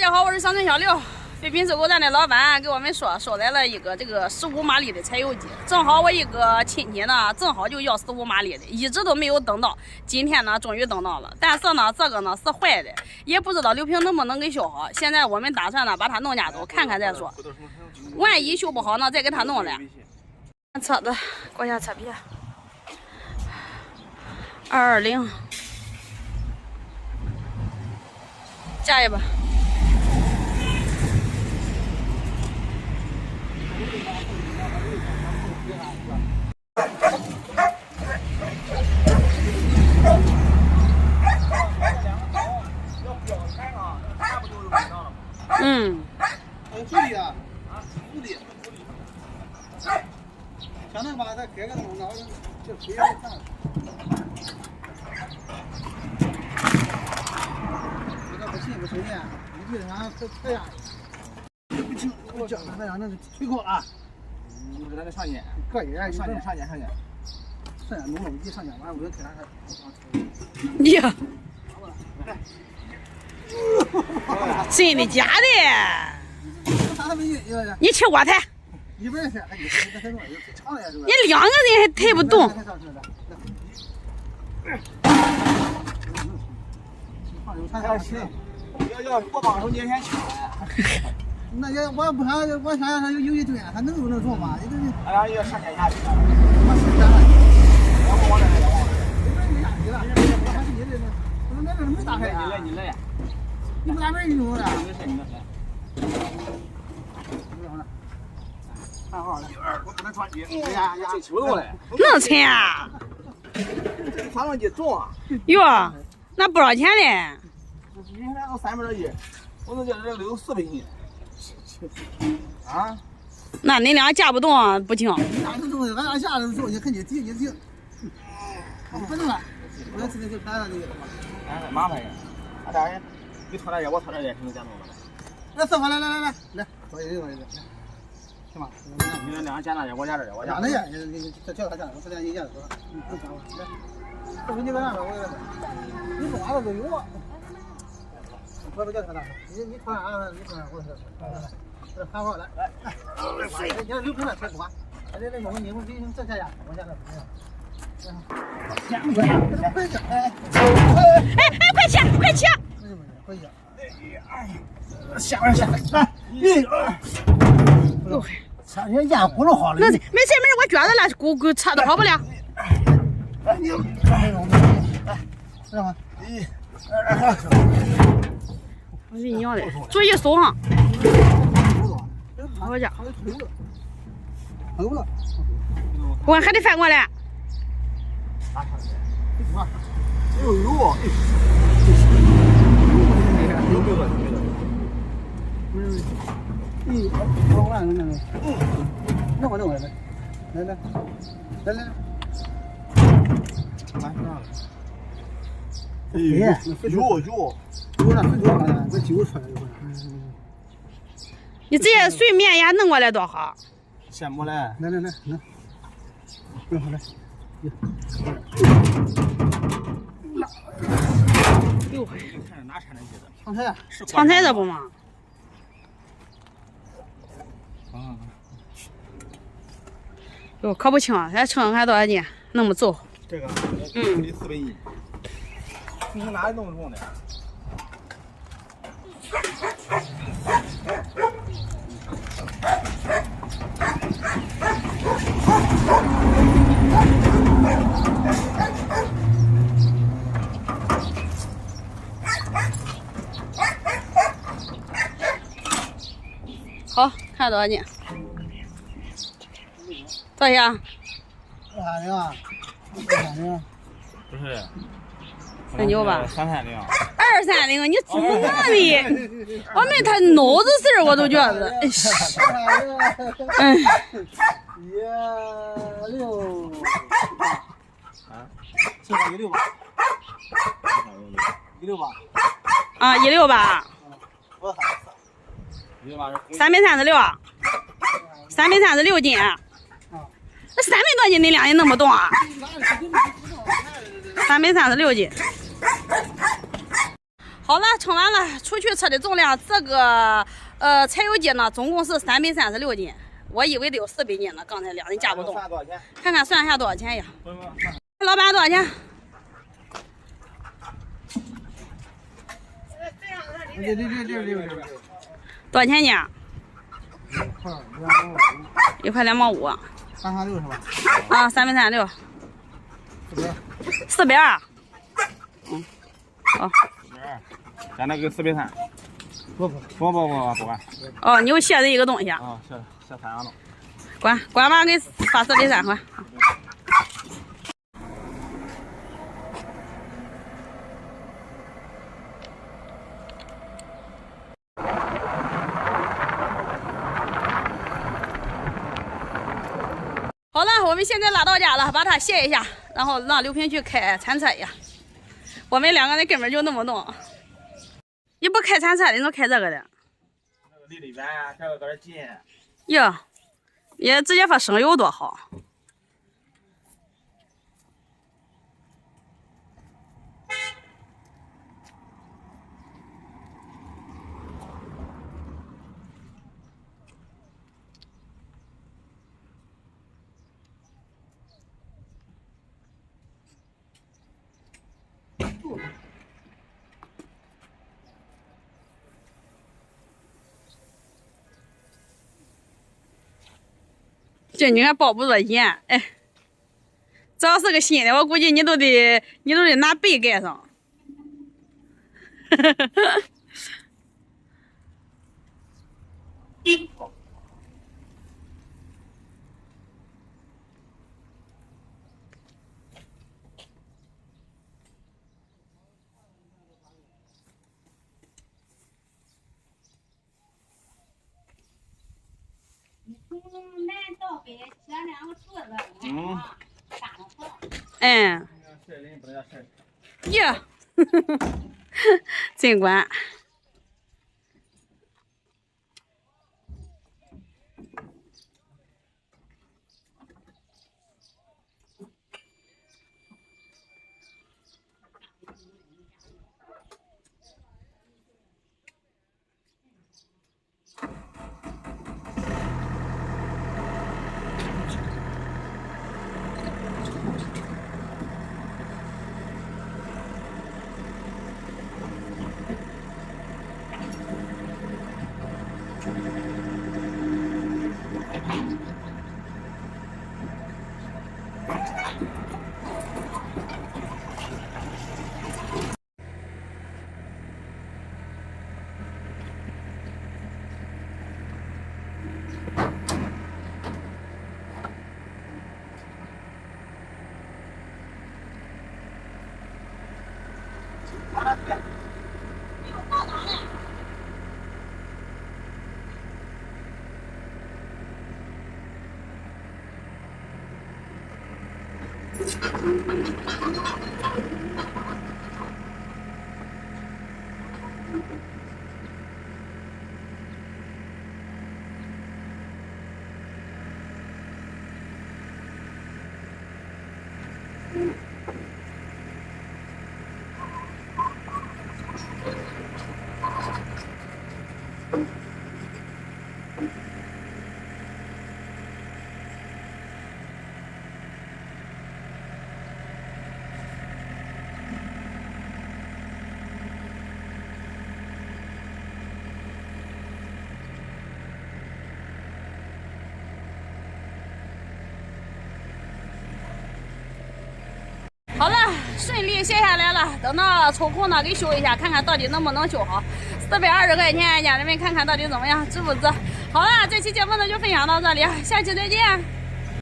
家好，我是乡村小刘。废品收购站的老板给我们说来了一个这个15马力的柴油机，正好我一个亲戚呢，正好就要15马力的，一直都没有等到，今天呢终于等到了。但是呢，这个呢是坏的，也不知道刘平能不能给修好。现在我们打算呢把它弄家走看看再说，万一修不好呢，再给他弄来。车子挂下车皮，220，加一把。助力啊，助力。想那把它改个东，然后就别上。这个不行不行呀，你这啥太压抑。不行，我讲那样那个忒高啊。你说咱得上去，可以啊，上去。上呀，弄了一上去，完了我就给他呀，真的假的？你骑我抬，你不是抬，你长了呀，是吧？你2个人还抬不动。要我帮手，你先去。那也我不想，我想让他有一吨，他能不能做嘛？哎呀，要上天下去了。我实在了，我这来。没压力了，我还是你这，我说那这没打开啊？你来。你不打门你弄的？你来。看好了，我不能穿你。哎呀，这球动嘞。能沉啊？这发动机重啊。哟，那不少钱嘞。以前都300多斤，我能叫这个有400斤。啊？那你俩架不动不行。你哪能动的？俺俩下来的时候，你看你停，不能了。我要直接就拍了这个。哎，麻烦呀。俺俩人，你拖点也，我拖点也，能加动了。来，四号，来，多一个。行吧？你们俩加那点，我加这点，我加那点，你叫他加，我这一下子说，来，这不你搁那边，我搁这，你抓了都有啊。我不叫他那，你拖啊，你拖，我说，来，喊好来，你看刘平那车多，那有你们给这下呀，我下来不行。快点，快骑，快骑！快点，下来，来，1、2。车人压轱辘好了。没事，我觉得了，鼓车都好不了。来，这么1、2。我跟你讲的，注意手上。我家。我还得翻过来。有，我来，那我来，来，有那分头好我揪出来一会儿。你直接随面也弄过来多好。先摸来，来，弄好来。哟，看着哪产的机子？长台这不嘛？哟，可不轻啊！咱称还多少斤？那么重。这个，400斤。你说哪里弄重的？好，看多少斤？多少钱？多少斤啊？不是。很牛吧？230。230，你怎么的？我们他脑子事儿我都觉得，168。啊？这个168。168。啊，168。336。336斤。那300多斤，你俩人弄不动啊？336斤。好。好了，称完了，出去车的重量，这个柴油机呢，总共是336斤。我以为得有400斤呢，刚才两人架不动。算多少钱？看看算一下多少钱呀？不，老板多少钱？这多少钱呢？1块2毛5。 1块2毛5。336是吧？啊，336。420。嗯。好。咱那个430。不管。哦，你又卸了一个东西啊？啊，卸3样东。管吧，给发430块。好了，我们现在拉到家了，把它卸一下，然后让刘平去开餐车呀。我们两个人根本就弄不动。你不开餐车的，你怎么开这个的？那个离得远，这个搁这近。哟，也直接说省油多好。这你看包不着盐，哎，这要是个新的，我估计你都得拿背盖上。嗯。呀，真管。好了，顺利卸下来了。等到抽空呢，给修一下，看看到底能不能修好。420块钱，家人们看看到底怎么样，值不值？好了，这期节目呢就分享到这里，下期再见。